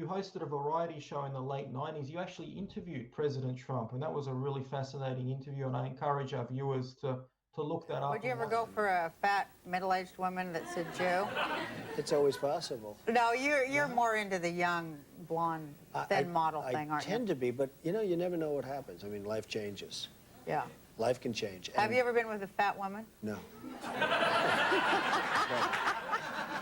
you hosted a variety show in the late 90s. You actually interviewed President Trump, and that was a really fascinating interview, and I encourage our viewers to look that up. Would you ever go for a fat, middle-aged woman that's a Jew? It's always possible. No, you're more into the young, blonde, thin model thing, aren't you? I tend to be, but you know, you never know what happens. I mean, life changes. Yeah. Life can change. Have you ever been with a fat woman? No.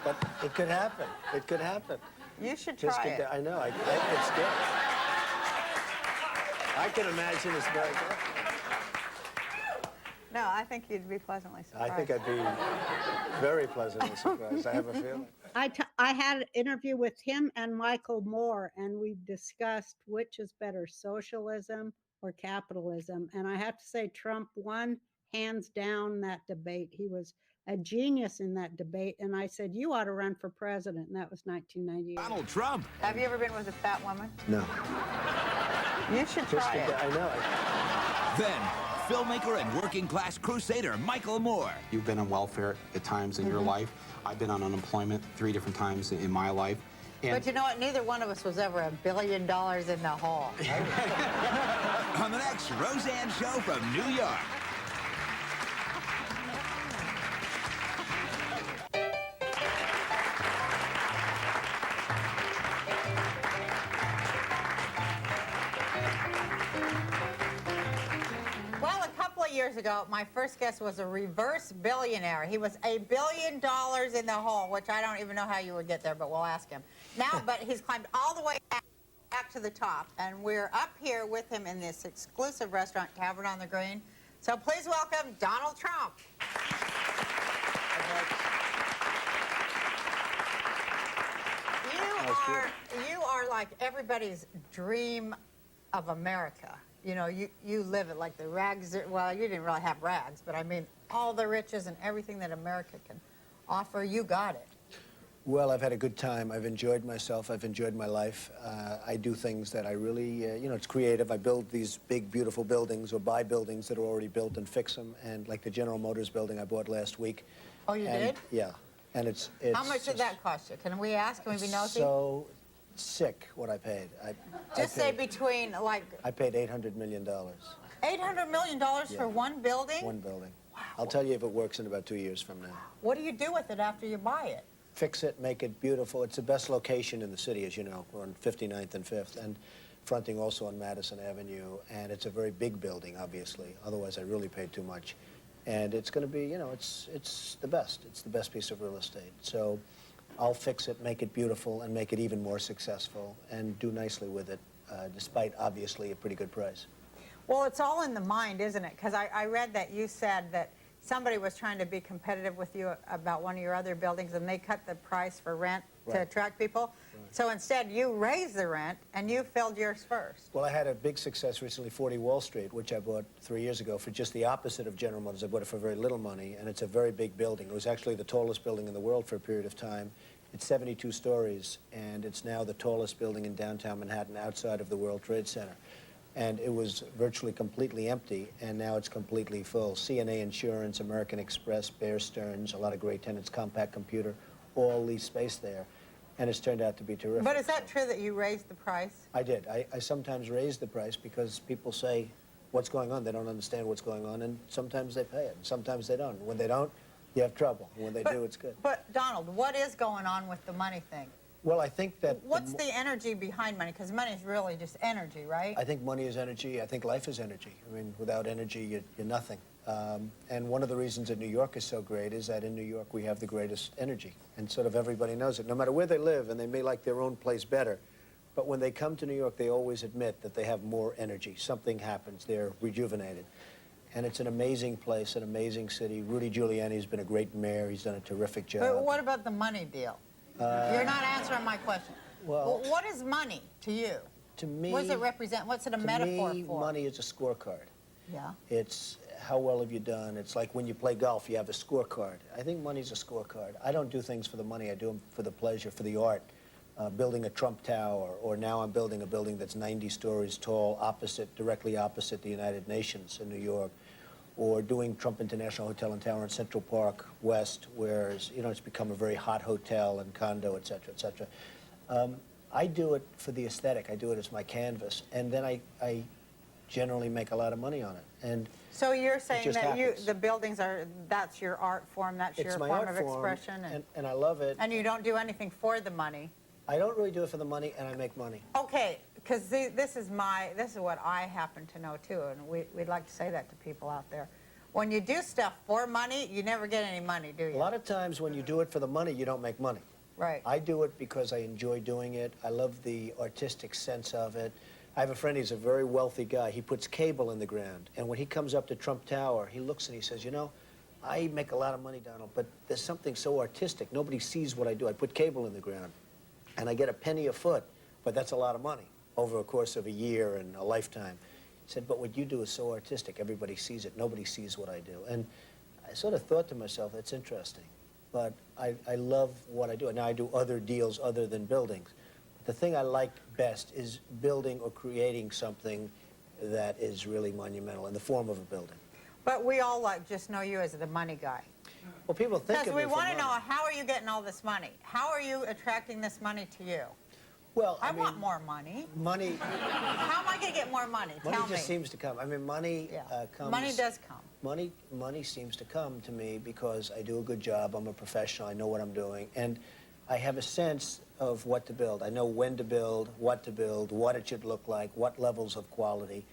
But it could happen. It could happen. You should try it. I know. It's good. I can imagine it's very good. No, I think you'd be pleasantly surprised. I think I'd be very pleasantly surprised. I have a feeling. I had an interview with him and Michael Moore, and we discussed which is better, socialism or capitalism. And I have to say, Trump won hands down that debate. He was a genius in that debate. And I said, you ought to run for president. And that was 1998. Donald Trump. Have you ever been with a fat woman? No. You should try it. I know. Then, filmmaker and working class crusader Michael Moore. You've been on welfare at times in your life. I've been on unemployment 3 different times in my life. And But you know what? Neither one of us was ever $1 billion in the hole. On the next Roseanne Show from New York. Years ago, my first guest was a reverse billionaire. He was $1 billion in the hole, which I don't even know how you would get there, but we'll ask him. Now, but he's climbed all the way back to the top, and we're up here with him in this exclusive restaurant, Tavern on the Green. So please welcome Donald Trump. You are like everybody's dream of America. You know, you live it like the rags, well, you didn't really have rags, but I mean, all the riches and everything that America can offer, you got it. Well, I've had a good time. I've enjoyed myself. I've enjoyed my life. I do things that I really, you know, it's creative. I build these big, beautiful buildings or buy buildings that are already built and fix them. And like the General Motors building I bought last week. Oh, you did? Yeah. And it's How much did that cost you? Can we ask? Can we be nosy? So sick what I paid. Just say between, like... I paid $800 million. $800 million for one building? One building. Wow. I'll tell you if it works in about 2 years from now. What do you do with it after you buy it? Fix it, make it beautiful. It's the best location in the city, as you know. We're on 59th and 5th, and fronting also on Madison Avenue. And it's a very big building, obviously. Otherwise, I really paid too much. And it's going to be, you know, it's the best. It's the best piece of real estate. So I'll fix it, make it beautiful, and make it even more successful, and do nicely with it, despite, obviously, a pretty good price. Well, it's all in the mind, isn't it? Because I read that you said that somebody was trying to be competitive with you about one of your other buildings, and they cut the price for rent to attract people. Right. So instead, you raised the rent, and you filled yours first. Well, I had a big success recently, 40 Wall Street, which I bought 3 years ago for just the opposite of General Motors. I bought it for very little money, and it's a very big building. It was actually the tallest building in the world for a period of time. It's 72 stories, and it's now the tallest building in downtown Manhattan outside of the World Trade Center. And it was virtually completely empty, and now it's completely full. CNA Insurance, American Express, Bear Stearns, a lot of great tenants, Compact Computer, all lease space there. And it's turned out to be terrific. But is that true that you raised the price? I did. I sometimes raise the price because people say, what's going on? They don't understand what's going on, and sometimes they pay it, and sometimes they don't. When they don't, you have trouble. When they do, it's good. But, Donald, what is going on with the money thing? Well, I think that... What's the energy behind money? Because money is really just energy, right? I think money is energy. I think life is energy. I mean, without energy, you're nothing. And one of the reasons that New York is so great is that in New York, we have the greatest energy. And sort of everybody knows it, no matter where they live, and they may like their own place better. But when they come to New York, they always admit that they have more energy. Something happens. They're rejuvenated. And it's an amazing place, an amazing city. Rudy Giuliani has been a great mayor. He's done a terrific job. But what about the money deal? You're not answering my question. Well, what is money to you? To me... What does it represent? What's it a metaphor for? To me, money is a scorecard. Yeah. It's how well have you done. It's like when you play golf, you have a scorecard. I think money's a scorecard. I don't do things for the money. I do them for the pleasure, for the art. Building a Trump Tower, or now I'm building a building that's 90 stories tall, directly opposite the United Nations in New York, or doing Trump International Hotel and Tower in Central Park West, where, you know, it's become a very hot hotel and condo, et cetera, et cetera. I do it for the aesthetic. I do it as my canvas, and then I generally make a lot of money on it. And So you're saying just that happens. the buildings are, that's your art form, that's it's your my form art of form, expression? and I love it. And you don't do anything for the money? I don't really do it for the money, and I make money. Okay, because this is what I happen to know too, and we'd like to say that to people out there. When you do stuff for money, you never get any money, do you? A lot of times when you do it for the money, you don't make money. Right. I do it because I enjoy doing it. I love the artistic sense of it. I have a friend, he's a very wealthy guy. He puts cable in the ground, and when he comes up to Trump Tower, he looks and he says, you know, I make a lot of money, Donald, but there's something so artistic. Nobody sees what I do. I put cable in the ground, and I get a penny a foot, but that's a lot of money over a course of a year and a lifetime. He said, but what you do is so artistic. Everybody sees it. Nobody sees what I do. And I sort of thought to myself, that's interesting. But I love what I do. Now, I do other deals other than buildings. But the thing I like best is building or creating something that is really monumental in the form of a building. But we all just know you as the money guy. Well, people think Because of we me for want to know, money. how are you getting all this money? How are you attracting this money to you? Well, I I mean, want more money. money, How am I going to get more money? money Tell just me. seems to come. I mean, money comes. Money does come. Money seems to come to me because I do a good job. I'm a professional. I know what I'm doing, and I have a sense of what to build. I know when to build, what it should look like, what levels of quality,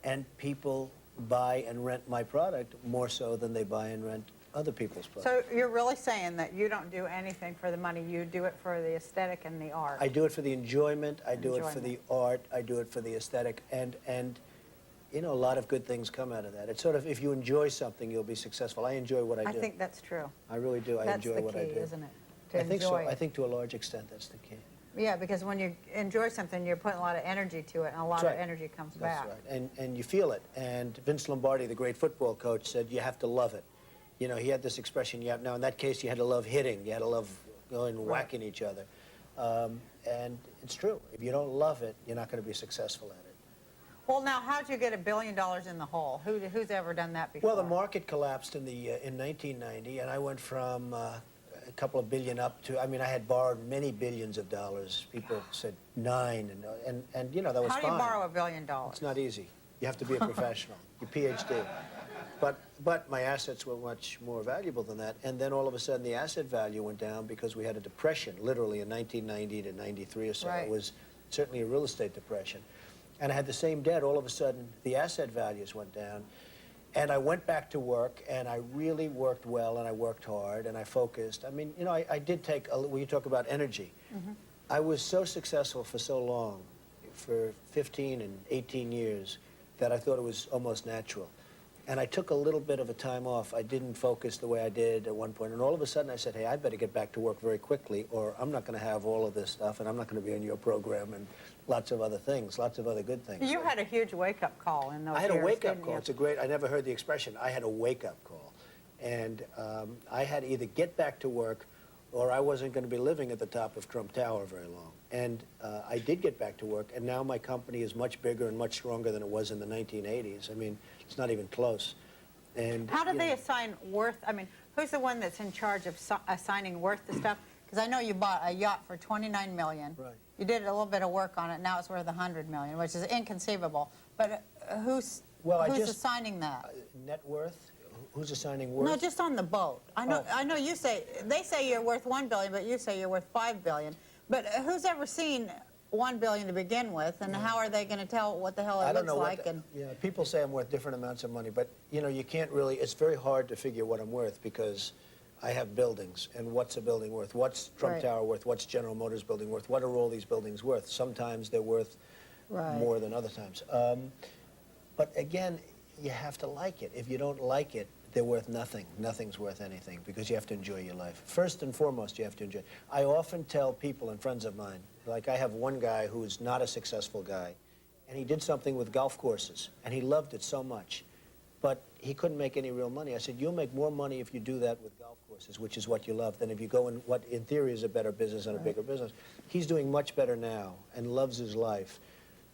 and people buy and rent my product more so than they buy and rent other people's products. So you're really saying that you don't do anything for the money, you do it for the aesthetic and the art? I do it for the enjoyment. I do it for the art. I do it for the aesthetic, and you know, a lot of good things come out of that. It's sort of, if you enjoy something, you'll be successful. I enjoy what I do. I think that's true. I really do. I enjoy what I do. That's the key, isn't it? To I think so. enjoy it. I think to a large extent that's the key. Yeah, because when you enjoy something, you're putting a lot of energy to it, and a lot That's of right. energy comes That's back. right. And you feel it. And Vince Lombardi, the great football coach, said you have to love it. You know, he had this expression, now in that case, you had to love hitting. You had to love going and whacking each other. And it's true. If you don't love it, you're not going to be successful at it. Well, now, how'd you get $1 billion in the hole? Who's ever done that before? Well, the market collapsed in 1990, and I went from a couple of billion up to, I mean, I had borrowed many billions of dollars. People said 9, and you know, that was How fine. do you borrow $1 billion? It's not easy. You have to be a professional, your PhD. But my assets were much more valuable than that. And then all of a sudden the asset value went down because we had a depression, literally in 1990 to 93 or so. Right. It was certainly a real estate depression. And I had the same debt. All of a sudden the asset values went down. And I went back to work, and I really worked well, and I worked hard, and I focused. I mean, you know, I did take, when you talk about energy, I was so successful for so long, for 15 and 18 years, that I thought it was almost natural. And I took a little bit of a time off. I didn't focus the way I did at one point. And all of a sudden I said, hey, I better get back to work very quickly, or I'm not going to have all of this stuff, and I'm not going to be on your program, and lots of other things, lots of other good things. You had a huge wake-up call in those I had a years, wake-up didn't call. you? It's a great, I never heard the expression. I had a wake-up call. And I had to either get back to work, or I wasn't going to be living at the top of Trump Tower very long. And I did get back to work, and now my company is much bigger and much stronger than it was in the 1980s. I mean, it's not even close. And How do you they know, assign worth? I mean, who's the one that's in charge of assigning worth to stuff? Because I know you bought a yacht for $29 million. Right. You did a little bit of work on it. Now it's worth $100 million, which is inconceivable. But who's assigning that? net worth? Who's assigning worth? No, just on the boat. I know. Oh. I know. You say they say you're worth $1 billion, but you say you're worth $5 billion. But who's ever seen $1 billion to begin with, and how are they going to tell what the hell it I don't looks know like? yeah, people say I'm worth different amounts of money, but you know, you can't really, it's very hard to figure what I'm worth because I have buildings, and what's a building worth? What's Trump Right. Tower worth? What's General Motors building worth? What are all these buildings worth? Sometimes they're worth more than other times. But again, you have to like it. If you don't like it, they're worth nothing. Nothing's worth anything because you have to enjoy your life. First and foremost, you have to enjoy. I often tell people and friends of mine, like I have one guy who's not a successful guy, and he did something with golf courses, and he loved it so much, but he couldn't make any real money. I said, you'll make more money if you do that with golf courses, which is what you love, than if you go in what in theory is a better business and a bigger business. He's doing much better now and loves his life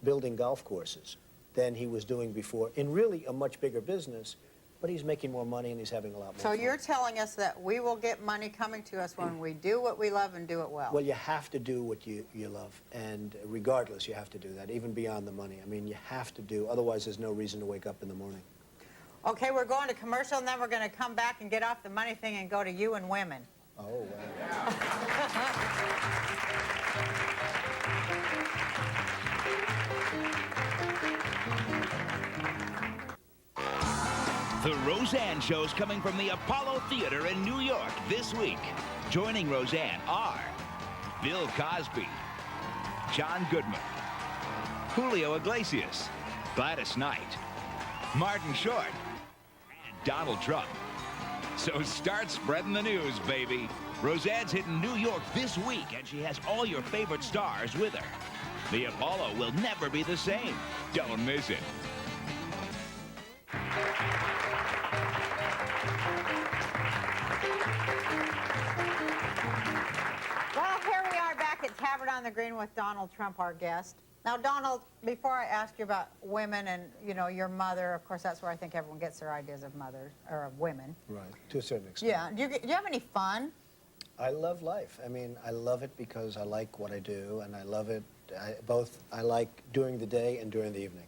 building golf courses than he was doing before in really a much bigger business. but he's making more money and he's having a lot more So fun. you're telling us that we will get money coming to us when we do what we love and do it well. Well, you have to do what you love, and regardless, you have to do that, even beyond the money. I mean, you have to do, otherwise there's no reason to wake up in the morning. Okay, we're going to commercial, and then we're going to come back and get off the money thing and go to you and women. Oh, wow. The Roseanne Show's coming from the Apollo Theater in New York this week. Joining Roseanne are Bill Cosby, John Goodman, Julio Iglesias, Gladys Knight, Martin Short, and Donald Trump. So start spreading the news, baby. Roseanne's hitting New York this week, and she has all your favorite stars with her. The Apollo will never be the same. Don't miss it. Well, here we are back at Tavern on the Green with Donald Trump, our guest. Now, Donald, before I ask you about women and, you know, your mother, of course, that's where I think everyone gets their ideas of mothers, or of women. Right, to a certain extent. Yeah. Do you have any fun? I love life. I mean, I love it because I like what I do, and I love it. I like during the day and during the evening.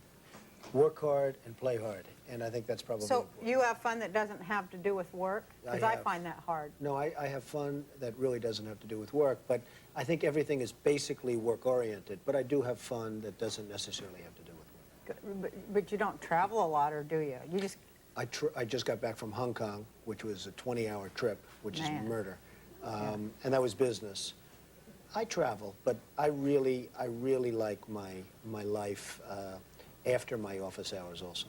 Work hard and play hard, and I think that's probably So important. you have fun that doesn't have to do with work? Because I have. find that hard. No, I have fun that really doesn't have to do with work, but I think everything is basically work-oriented, but I do have fun that doesn't necessarily have to do with work. But you don't travel a lot, or do you? You just... I just got back from Hong Kong, which was a 20-hour trip, which is Man. murder, and that was business. I travel, but I really like my life after my office hours also.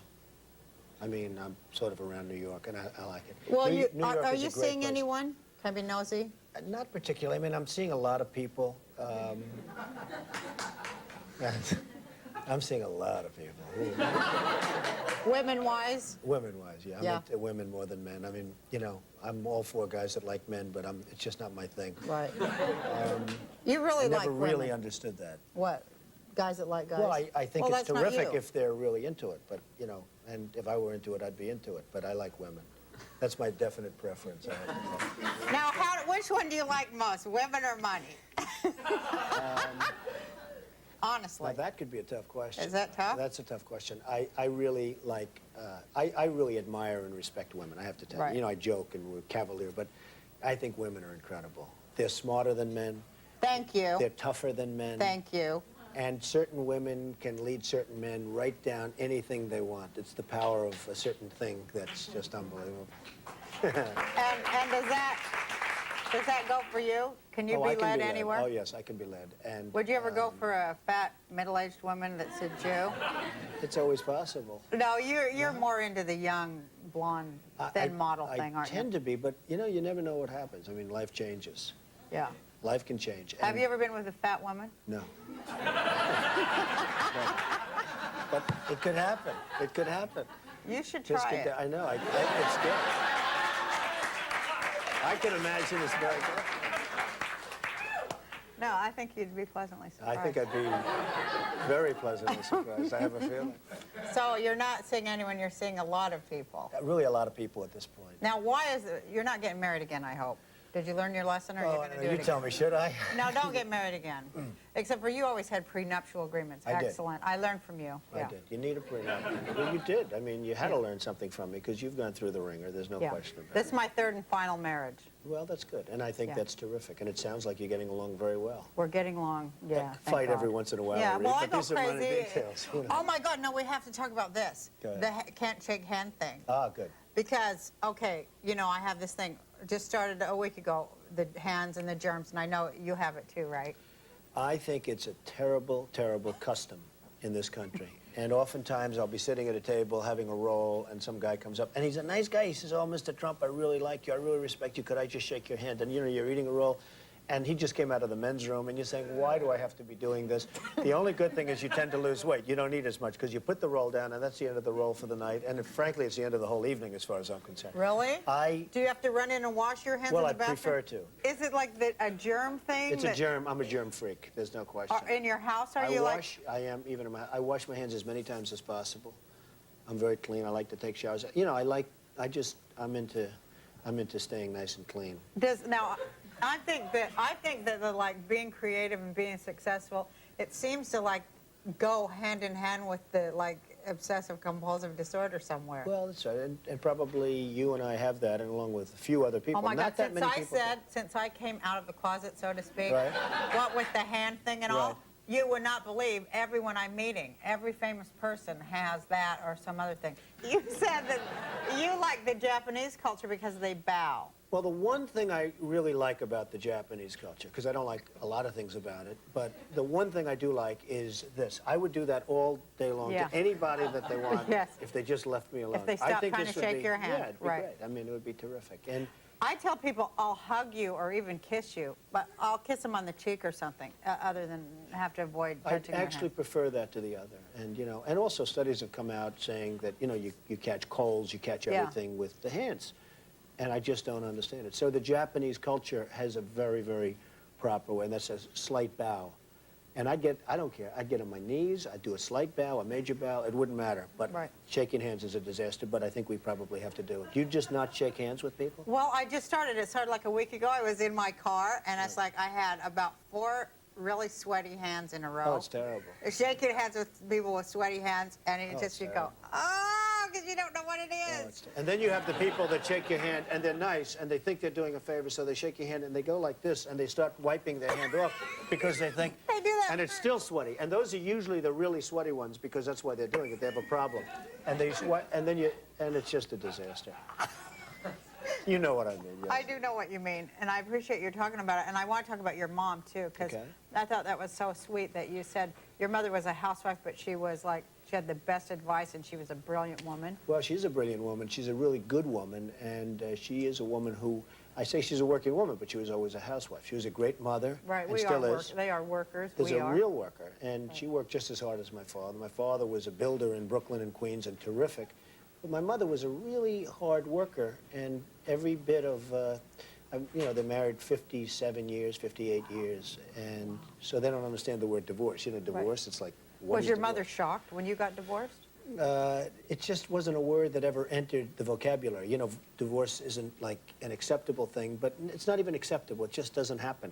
I mean, I'm sort of around New York, and I like it. Well, New York are is a you great seeing place. anyone? Can I be nosy? Not particularly. I mean, I'm seeing a lot of people. I'm seeing a lot of people. Women-wise? Women-wise, yeah. I'm Yeah. into women more than men. I mean, you know, I'm all for guys that like men, but it's just not my thing. Right. You really I like never women. really understood that. What? Guys that like guys? Well, I think Well, it's that's not terrific you. if they're really into it, but, you know, and if I were into it, I'd be into it, but I like women. That's my definite preference. I have to say. Now, which one do you like most, women or money? Honestly. Now, that could be a tough question. Is that tough? That's a tough question. I really like, I really admire and respect women, I have to tell Right. you. You know, I joke and we're cavalier, but I think women are incredible. They're smarter than men. Thank you. They're tougher than men. Thank you. And certain women can lead certain men right down anything they want. It's the power of a certain thing that's just unbelievable. And does that go for you? Can you I be can led be anywhere? Oh, yes, I can be led. And Would you ever go for a fat, middle-aged woman that's a Jew? it's always possible. No, you're more into the young, blonde, thin model thing, I aren't tend you? to be, but, you know, you never know what happens. I mean, life changes. Yeah. Life can change. Have And- you ever been with a fat woman? No. But it could happen. It could happen. You should Just try it. I know. It's good. I can imagine it's very good. No, I think you'd be pleasantly surprised. I think I'd be very pleasantly surprised. I have a feeling. So you're not seeing anyone, you're seeing a lot of people. Really a lot of people at this point. Now, why is it, you're not getting married again, I hope. Did you learn your lesson, or are you going to do it you again? tell me, should I? No, don't get married again. Except for you always had prenuptial agreements. I did. Excellent. I learned from you. I did. You need a prenup. Well, you did. I mean, you had to learn something from me because you've gone through the ringer. There's no Yeah. question about This it. is my third and final marriage. Well, that's good. And I think Yeah. that's terrific. And it sounds like you're getting along very well. We're getting along. Yeah. thank Fight God. every once in a while. Yeah, Marie, well, I but go these are minor crazy. details. Who knows? Oh my God, no, we have to talk about this. Go ahead. The can't shake hand thing. Ah, good. Because, okay, you know, I have this thing, just started a week ago, the hands and the germs, and I know you have it too, right? I think it's a terrible, terrible custom in this country. And oftentimes I'll be sitting at a table having a roll, and some guy comes up, and he's a nice guy. He says, "Oh, Mr. Trump, I really like you. I really respect you. Could I just shake your hand?" And, you know, you're eating a roll, and he just came out of the men's room, and you're saying, why do I have to be doing this? The only good thing is you tend to lose weight. You don't eat as much because you put the roll down, and that's the end of the roll for the night. And frankly, it's the end of the whole evening as far as I'm concerned. Really? Do you have to run in and wash your hands Well, in the I'd bathroom? prefer to. Is it like a germ thing? It's a germ. I'm a germ freak. There's no question. In your house, are I you wash, I am, even in my, I wash my hands as many times as possible. I'm very clean. I like to take showers. You know, I like I'm into staying nice and clean. Now, I think that the, like, being creative and being successful, it seems to, like, go hand in hand with the, like, obsessive compulsive disorder somewhere. Well, that's right, and probably you and I have that, and along with a few other people. Oh my Not God! that many people. Since I came out of the closet, so to speak, Right. what with the hand thing and Right. all, you would not believe everyone I'm meeting, every famous person has that or some other thing. You said that you like the Japanese culture because they bow. Well, the one thing I really like about the Japanese culture, because I don't like a lot of things about it, but the one thing I do like is this. I would do that all day long Yeah. to anybody that they want Yes. if they just left me alone. If they I stopped think trying this to would shake be, your hand. Yeah, it'd be Right. great. I mean, it would be terrific. And I tell people I'll hug you or even kiss you, but I'll kiss them on the cheek or something, other than have to avoid I touching their actually hand. prefer that to the other. And, you know, and also studies have come out saying that, you know, you catch colds, you catch Yeah. everything with the hands. And I just don't understand it. So the Japanese culture has a very, very proper way, and that's a slight bow. And I don't care. I'd get on my knees, I'd do a slight bow, a major bow, it wouldn't matter. But Right. shaking hands is a disaster, but I think we probably have to do it. You just not shake hands with people? Well, I just started. It started like a week ago. I was in my car, and it's like I had about 4 really sweaty hands in a row. Oh, it's terrible. Shaking hands with people with sweaty hands, and it Oh, just, you it's go, oh, because you don't know what it Oh, is. and then you have the people that shake your hand, and they're nice, and they think they're doing a favor, so they shake your hand, and they go like this, and they start wiping their hand off because they think, They do that and it's still sweaty. And those are usually the really sweaty ones because that's why they're doing it. They have a problem, and they sweat, and then and it's just a disaster. You know what I mean? Yes. I do know what you mean, and I appreciate you talking about it. And I want to talk about your mom, too, because Okay. I thought that was so sweet that you said your mother was a housewife, but she was like, she had the best advice, and she was a brilliant woman. Well, she's a brilliant woman. She's a really good woman, and she is a woman who, I say she's a working woman, but she was always a housewife. She was a great mother, Right, and we still are is. they are workers. There's we a are. real worker, and she worked just as hard as my father. My father was a builder in Brooklyn and Queens and terrific. But my mother was a really hard worker, and every bit of, you know, they're married 57 years, 58 years, and so they don't understand the word divorce. You know, divorce, it's like, what Was is your divorce? mother shocked when you got divorced? It just wasn't a word that ever entered the vocabulary. You know, divorce isn't like an acceptable thing, but it's not even acceptable. It just doesn't happen.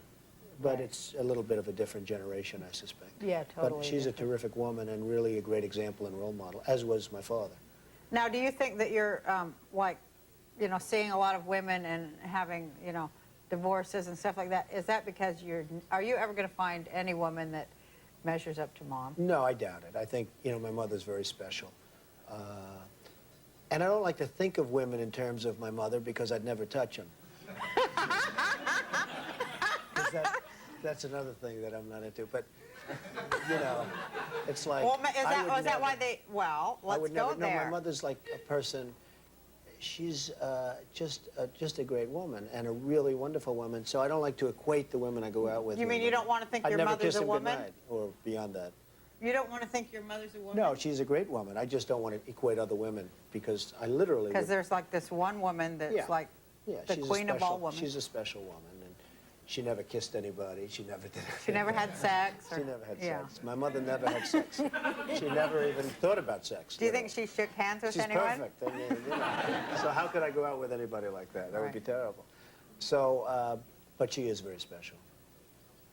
But Right. it's a little bit of a different generation, I suspect. Yeah, totally But she's a different. terrific woman and really a great example and role model, as was my father. Now, do you think that you're, like, you know, seeing a lot of women and having, you know, divorces and stuff like that, is that because are you ever going to find any woman that measures up to Mom? No, I doubt it. I think, you know, my mother's very special. And I don't like to think of women in terms of my mother because I'd never touch them. That's another thing that I'm not into. But, you know, it's like... Well, is I would that why never- they, well, I let's would go never, there. No, my mother's like a person, she's just a great woman and a really wonderful woman. So I don't like to equate the women I go out with. You mean you don't want to think I'd your never mother's kiss a them woman? goodnight or beyond that. You don't want to think your mother's a woman? No, she's a great woman. I just don't want to equate other women because I literally... Because would- there's like this one woman that's Yeah. like yeah, the she's a queen of all special- women. She's a special woman, and she never kissed anybody. She never did She never had sex? She never had yeah. sex. My mother never had sex. She never even thought about sex. Do you think she shook hands with She's anyone? perfect. I mean, you know, so how could I go out with anybody like that? That would be Right. terrible. So, but she is very special.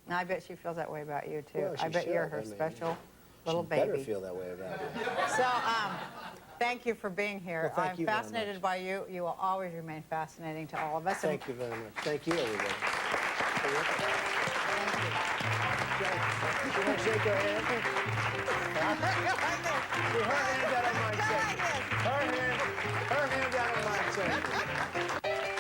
And I bet she feels that way about you, too. Well, I she bet you're should. her I mean, special little She better baby. feel that way about you. So, thank you for being here. Well, thank I'm you very fascinated much. by you. You will always remain fascinating to all of us. Thank you very much. Thank you, everybody. Should I shake her hand? Her hand out of mine, second. Her hand out of mine, second.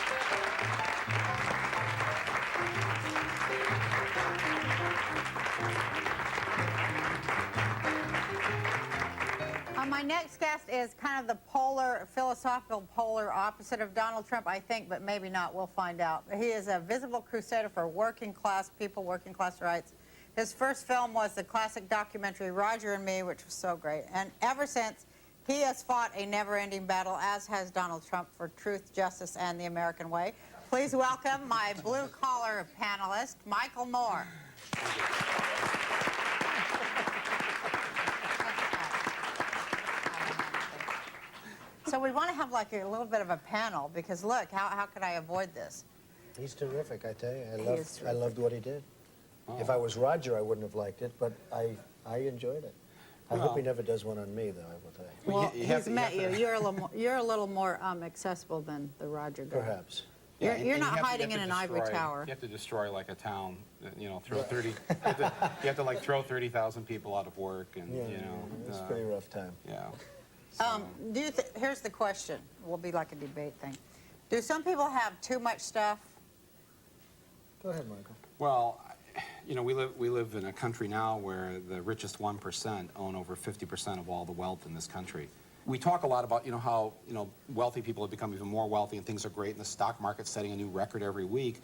My next guest is kind of the philosophical polar opposite of Donald Trump, I think, but maybe not. We'll find out. He is a visible crusader for working class people, working class rights. His first film was the classic documentary Roger and Me, which was so great. And ever since, he has fought a never-ending battle, as has Donald Trump, for truth, justice, and the American way. Please welcome my blue-collar panelist, Michael Moore. So we want to have like a little bit of a panel because look, how could I avoid this? He's terrific, I tell you. is I loved what he did. Oh. If I was Roger, I wouldn't have liked it, but I enjoyed it. I hope he never does one on me, though, I will tell you. Well, you have he's to- you met have you. You're a little more accessible than the Roger guy. Perhaps. You're and you not have to- hiding you in have an to ivory destroy- tower. You have to destroy like a town, you know, throw 30, you have to like throw 30,000 people out of work and, Yeah, you know. it's a pretty rough time. Yeah. Here's the question. Will be like a debate thing. Do some people have too much stuff? Go ahead, Michael. Well, you know, we live in a country now where the richest 1% own over 50% of all the wealth in this country. We talk a lot about, how, wealthy people have become even more wealthy and things are great and the stock market's setting a new record every week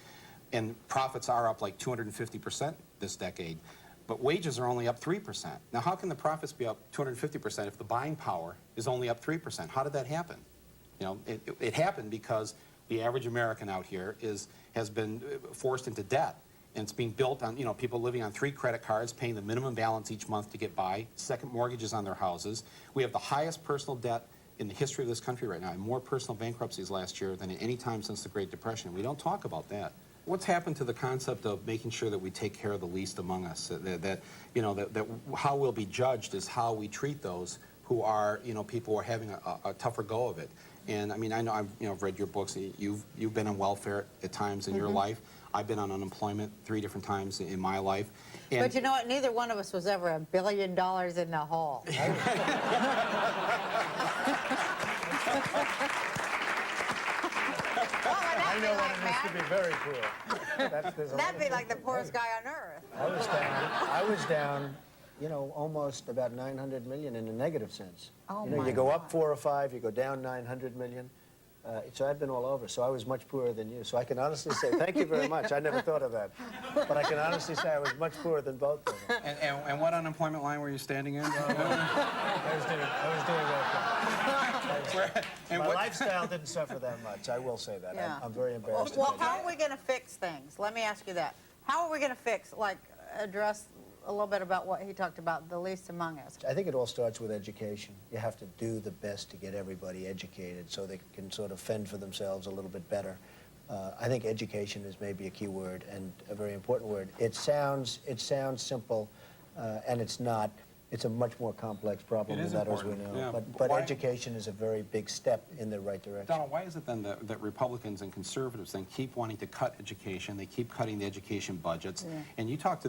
and profits are up like 250% this decade, but wages are only up 3%. Now, how can the profits be up 250% if the buying power is only up 3%? How did that happen? It happened because the average American out here has been forced into debt. And it's being built on, people living on 3 credit cards, paying the minimum balance each month to get by, second mortgages on their houses. We have the highest personal debt in the history of this country right now, and more personal bankruptcies last year than at any time since the Great Depression. We don't talk about that. What's happened to the concept of making sure that we take care of the least among us? That how we'll be judged is how we treat those who are, people who are having a tougher go of it. And I mean, I know I've read your books. You've been on welfare at times in your life. I've been on unemployment 3 different times in my life. And But you know what? Neither one of us was ever $1 billion in the hole. My I know what it is to be very poor. That'd be like the poorest guy on earth. I was down, almost about 900 million in a negative sense. Oh, you go up 4 or 5, you go down 900 million. So I've been all over, so I was much poorer than you. So I can honestly say, thank you very much. I never thought of that. But I can honestly say I was much poorer than both of them. And what unemployment line were you standing in? I was doing okay. My lifestyle didn't suffer that much, I will say that. Yeah. I'm very embarrassed. Well, how are we going to fix things? Let me ask you that. How are we going to fix, address a little bit about what he talked about, the least among us? I think it all starts with education. You have to do the best to get everybody educated so they can sort of fend for themselves a little bit better. I think education is maybe a key word and a very important word. It sounds simple, and it's not. It's a much more complex problem than that, as we know. Yeah. But education is a very big step in the right direction. Donald, why is it then that Republicans and conservatives then keep wanting to cut education? They keep cutting the education budgets. Yeah. And you talk to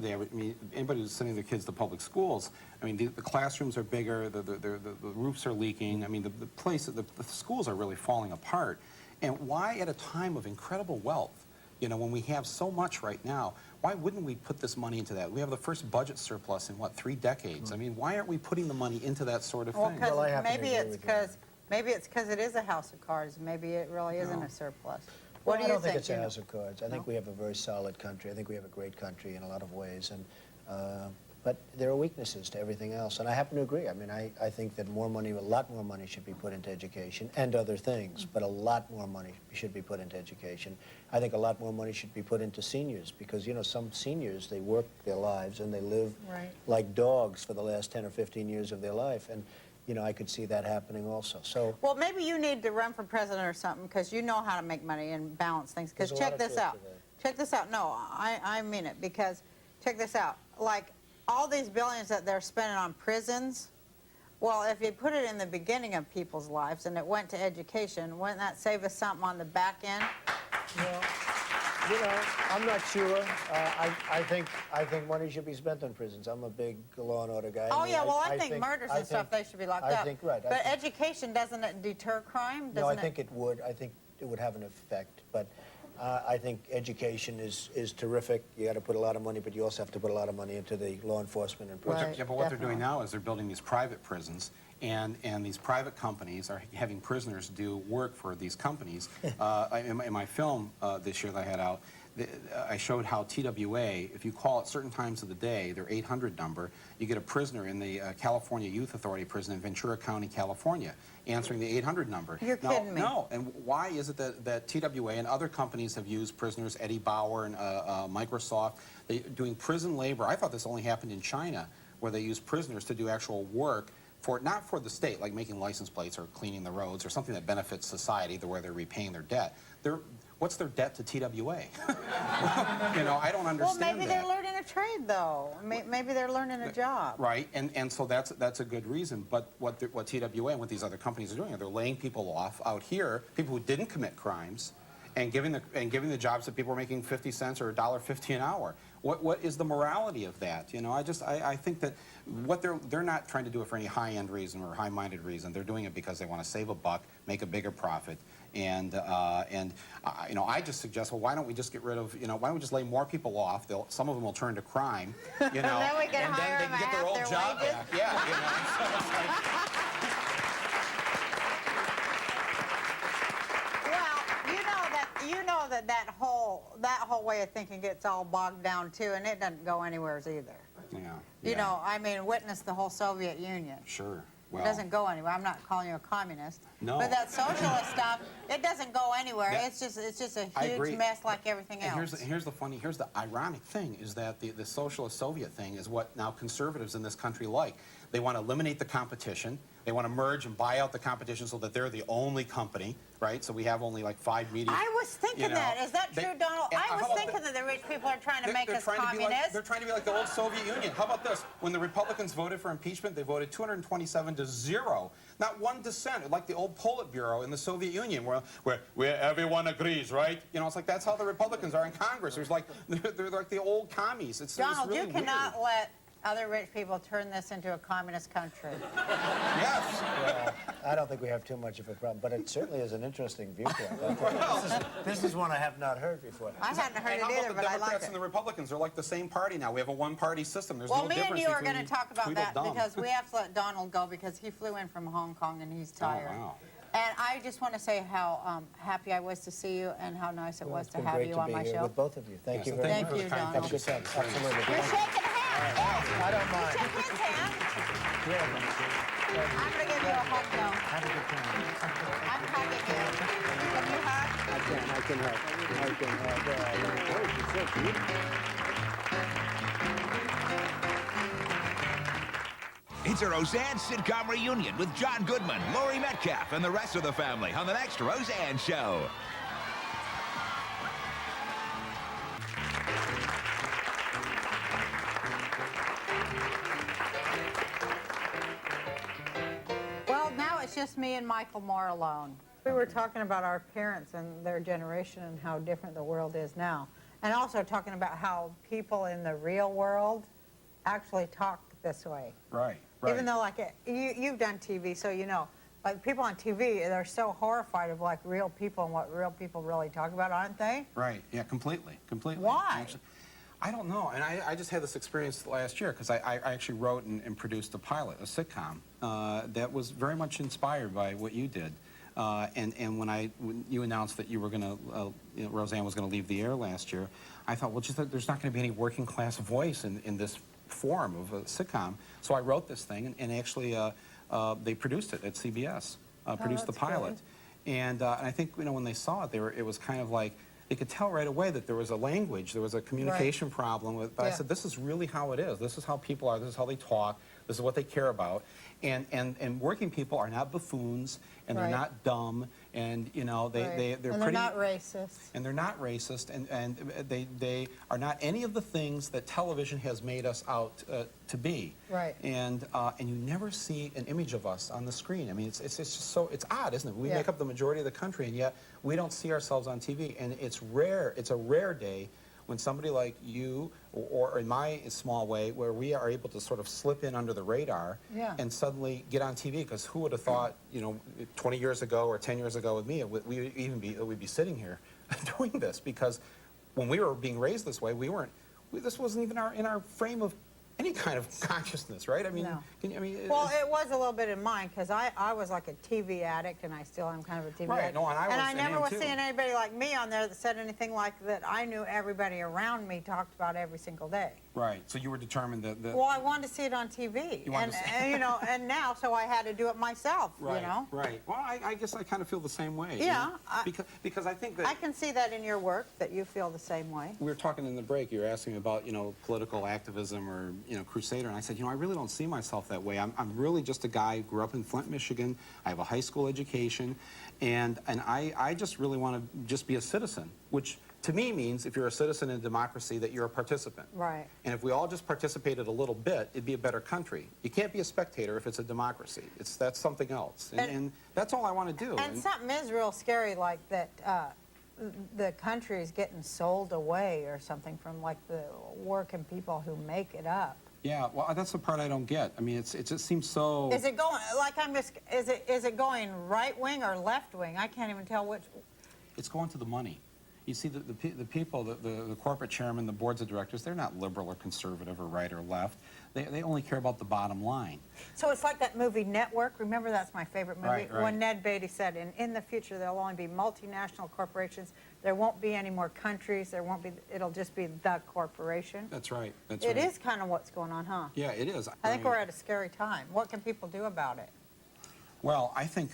anybody who's sending their kids to public schools, I mean, the classrooms are bigger, the roofs are leaking. I mean, the schools are really falling apart. And why at a time of incredible wealth, when we have so much right now, why wouldn't we put this money into that? We have the first budget surplus in, 3 decades? I mean, why aren't we putting the money into that sort of thing? Well, maybe it's because it is a house of cards. Maybe it really isn't a surplus. What do you think? I don't think it's a house of cards. I think we have a very solid country. I think we have a great country in a lot of ways. But there are weaknesses to everything else, and I happen to agree. I mean, I think that a lot more money should be put into education and other things, but a lot more money should be put into education. I think a lot more money should be put into seniors because, some seniors, they work their lives and they live like dogs for the last 10 or 15 years of their life, and I could see that happening also. So, well, maybe you need to run for president or something because you know how to make money and balance things. Because check this out. Check this out. No, I mean it because check this out. Like, all these billions that they're spending on prisons, well, if you put it in the beginning of people's lives and it went to education, wouldn't that save us something on the back end? Well, I'm not sure. I think money should be spent on prisons. I'm a big law and order guy. Oh, yeah, well, I think murders and stuff, they should be locked up. Right. But education, doesn't it deter crime? No, I think it would. I think it would have an effect, but I think education is terrific. You got to put a lot of money, but you also have to put a lot of money into the law enforcement and prisons. Yeah, but what they're doing now is they're building these private prisons, and these private companies are having prisoners do work for these companies. In my film this year that I had out, I showed how TWA, if you call at certain times of the day, their 800 number, you get a prisoner in the California Youth Authority prison in Ventura County, California, answering the 800 number. You're kidding me. No, and why is it that TWA and other companies have used prisoners, Eddie Bauer and Microsoft, doing prison labor? I thought this only happened in China, where they use prisoners to do actual work not for the state, like making license plates or cleaning the roads or something that benefits society, where they're repaying their debt. What's their debt to TWA? You know, I don't understand Well, maybe that. they're learning a trade, though. Maybe they're learning a job. Right, and so that's a good reason. But what TWA and what these other companies are doing, they're laying people off out here, people who didn't commit crimes, and giving the jobs that people are making 50 cents or $1.50 an hour. What is the morality of that? You know, I think that what they're not trying to do it for any high-end reason or high-minded reason. They're doing it because they want to save a buck, make a bigger profit, and you know, I just suggest, well, why don't we just get rid of, you know, why don't we just lay more people off? Some of them will turn to crime, you know, Then we can and hire then they them can get their at old their job wages. back. Yeah, you know. So it's like, Well, that whole way of thinking gets all bogged down too, and it doesn't go anywhere either. yeah. You know, I mean, witness the whole Soviet Union. Sure. It Well, doesn't go anywhere. I'm not calling you a communist. No. But that socialist stuff, it doesn't go anywhere. That- It's just a I agree. huge mess like everything And else. here's the ironic thing is that the socialist Soviet thing is what now conservatives in this country like. They want to eliminate the competition. They want to merge and buy out the competition so that they're the only company, right? So we have only like 5 media. I was thinking that. Is that true, Donald? I was thinking that the rich people are trying to make us communists. They're trying to be like the old Soviet Union. How about this? When the Republicans voted for impeachment, they voted 227 to 0. Not one dissent, like the old Politburo in the Soviet Union, where everyone agrees, right? You know, it's like that's how the Republicans are in Congress. There's like they're like the old commies. It's Donald, really you cannot weird. let other rich people turn this into a communist country. Yes. Well, I don't think we have too much of a problem, but it certainly is an interesting viewpoint. This is one I have not heard before. I hadn't heard And it how either, about the but I Democrats like and it. the Republicans? They're like the same party now. We have a one-party system. There's Well, no me and difference you are between going to talk about that Tweedledum. because we have to let Donald go because he flew in from Hong Kong and he's tired. wow. And I just want to say how happy I was to see you and how nice it Well, was it's to been have great you to on be my here show. with both of you. Thank you very Thank much. you, for the kind Donald. Have a good time. Absolutely. You're shaking hands. Yes. I don't mind. Shake his hand. Yeah. I'm going to give you a hug, though. Have a good time. I'm hugging you. Can you hug? I can help. I can help. Oh, she's so beautiful. It's a Roseanne sitcom reunion with John Goodman, Laurie Metcalf, and the rest of the family on the next Roseanne Show. Well, now it's just me and Michael Moore alone. We were talking about our parents and their generation and how different the world is now. And also talking about how people in the real world actually talk this way. Right. Even though, like, you've done TV, so you know. Like, people on TV, they're so horrified of, like, real people and what real people really talk about, aren't they? Right, yeah, completely. Why? Actually, I don't know, and I just had this experience last year because I actually wrote and produced a pilot, a sitcom, that was very much inspired by what you did. And when you announced that you were going to, Roseanne was going to leave the air last year, I thought, well, there's not going to be any working class voice in this form of a sitcom. So I wrote this thing, and actually they produced it at CBS, produced the that's pilot. good. And I think, you know, when they saw it, it was kind of like, they could tell right away that there was a language, there was a communication problem with, but I Yeah. said, this is really how it is. This is how people are, this is how they talk, this is what they care about. And working people are not buffoons, and they're Right. not dumb, and, you know, they're And pretty... they're not racist. And they're not racist, and they are not any of the things that television has made us out to be. Right. And you never see an image of us on the screen. I mean, it's just so, it's odd, isn't it? We Yeah. make up the majority of the country, and yet we don't see ourselves on TV. And it's rare, it's a rare day when somebody like you, or in my small way, where we are able to sort of slip in under the radar Yeah. and suddenly get on TV. Because who would have thought, you know, 20 years ago or 10 years ago with me, we'd be sitting here doing this? Because when we were being raised this way, this wasn't even in our frame of any kind of consciousness, right? I mean, No. well, It was a little bit in mine because I was like a TV addict, and I still am kind of a TV Right, addict. no, and I never am was too. seeing anybody like me on there that said anything like that I knew everybody around me talked about every single day. Right. So you were determined that. Well, I wanted to see it on TV, You wanted to see- and you know, and now, so I had to do it myself. Right. You know. Right. Well, I guess I kind of feel the same way. you Yeah, know? Because I think that. I can see that in your work, that you feel the same way. We were talking in the break. You were asking about, you know, political activism or, you know, crusader, and I said, you know, I really don't see myself that way. I'm really just a guy who grew up in Flint, Michigan. I have a high school education, and I just really want to just be a citizen, which to me means if you're a citizen in a democracy that you're a participant. Right. And if we all just participated a little bit, it'd be a better country. You can't be a spectator if it's a democracy. That's something else, and that's all I want to do. And something is real scary, like that the country is getting sold away or something from like the working people who make it up. Yeah, well, that's the part I don't get. I mean, it just seems so. Is it going like is it going right wing or left wing? I can't even tell which. It's going to the money. You see, the people, the corporate chairman, the boards of directors, they're not liberal or conservative or right or left. They only care about the bottom line. So it's like that movie Network. Remember, that's my favorite movie. Right, right. When Ned Beatty said, in the future, there'll only be multinational corporations. There won't be any more countries. There won't be. It'll just be the corporation. That's right. That's It right. is kind of what's going on, huh? Yeah, it is. I think we're at a scary time. What can people do about it? Well, I think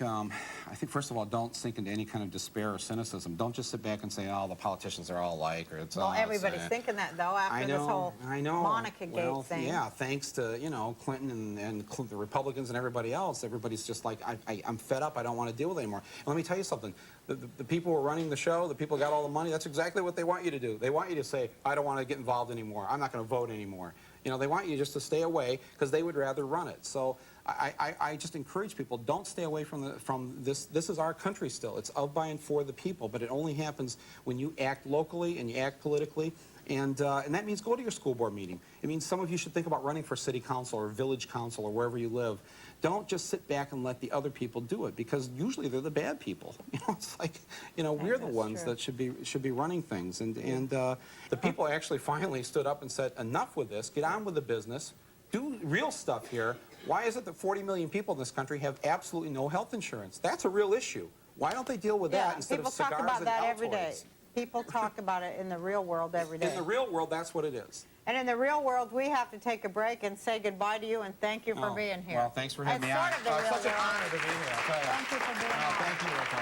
first of all, don't sink into any kind of despair or cynicism. Don't just sit back and say, "Oh, the politicians are all alike," or it's. Well, "Oh, everybody's it's, thinking that though after this whole Monica Gate thing. Yeah, thanks to Clinton and the Republicans and everybody else, everybody's just like, I'm fed up. I don't want to deal with it anymore. And let me tell you something. The people who are running the show, the people who got all the money, that's exactly what they want you to do. They want you to say, I don't want to get involved anymore. I'm not going to vote anymore. You know, they want you just to stay away because they would rather run it. So I just encourage people, don't stay away from this. This is our country still. It's of, by, and for the people, but it only happens when you act locally and you act politically. And that means go to your school board meeting. It means some of you should think about running for city council or village council or wherever you live. Don't just sit back and let the other people do it, because usually they're the bad people. You know, it's like, we're the ones that should be running things. And the people actually finally stood up and said, enough with this. Get on with the business. Do real stuff here. Why is it that 40 million people in this country have absolutely no health insurance? That's a real issue. Why don't they deal with that instead of cigars and people talk about that every day. Altoids? People talk about it in the real world every day. In the real world, that's what it is. And in the real world, we have to take a break and say goodbye to you and thank you for being here. Well, thanks for having me on. It's sort of the real It's such an world. honor to be here. I'll tell you. Thank you for being Oh, on. thank you.